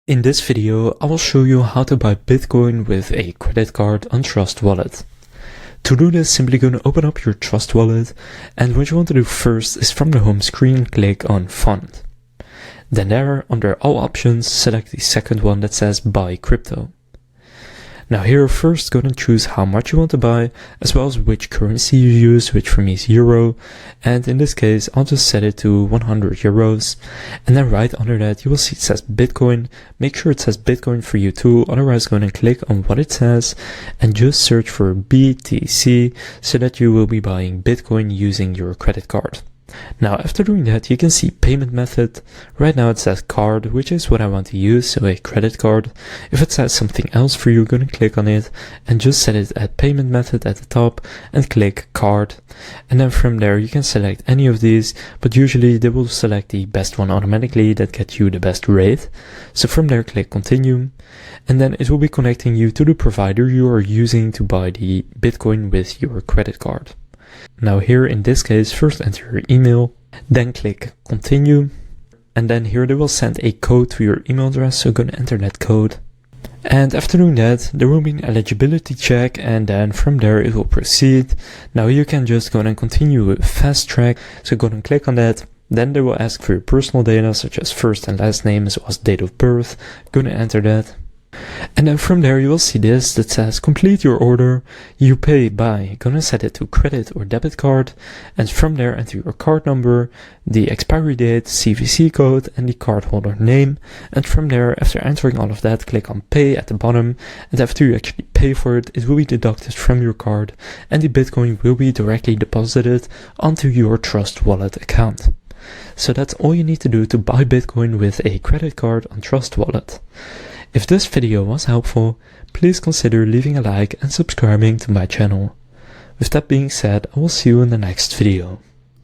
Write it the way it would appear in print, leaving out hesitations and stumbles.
In this video, I will show you how to buy Bitcoin with a credit card on Trust Wallet. To do this, simply go to open up your Trust Wallet, and what you want to do first is from the home screen, click on Fund. Then there, under All Options, select the second one that says Buy Crypto. Now here, first go and choose how much you want to buy, as well as which currency you use, which for me is Euro, and in this case I'll just set it to 100 Euros, and then right under that you will see it says Bitcoin. Make sure it says Bitcoin for you too, otherwise go and click on what it says, and just search for BTC, so that you will be buying Bitcoin using your credit card. Now after doing that, you can see payment method. Right now it says card, which is what I want to use, so a credit card. If it says something else for you, you're going to click on it and just set it at payment method at the top and click card. And then from there you can select any of these, but usually they will select the best one automatically that gets you the best rate. So from there click continue, and then it will be connecting you to the provider you are using to buy the Bitcoin with your credit card. Now here in this case, first enter your email, then click continue, and then here they will send a code to your email address, so go and enter that code. And after doing that, there will be an eligibility check, and then from there it will proceed. Now you can just go and continue with fast track, so go and click on that. Then they will ask for your personal data, such as first and last name, as well as date of birth. Go and enter that. And then from there you will see this that says complete your order. You pay by gonna set it to credit or debit card, and from there enter your card number, the expiry date, CVC code, and the cardholder name. And from there, after entering all of that, click on pay at the bottom, and after you actually pay for it, it will be deducted from your card and the Bitcoin will be directly deposited onto your Trust Wallet account. So that's all you need to do to buy Bitcoin with a credit card on Trust Wallet. If this video was helpful, please consider leaving a like and subscribing to my channel. With that being said, I will see you in the next video.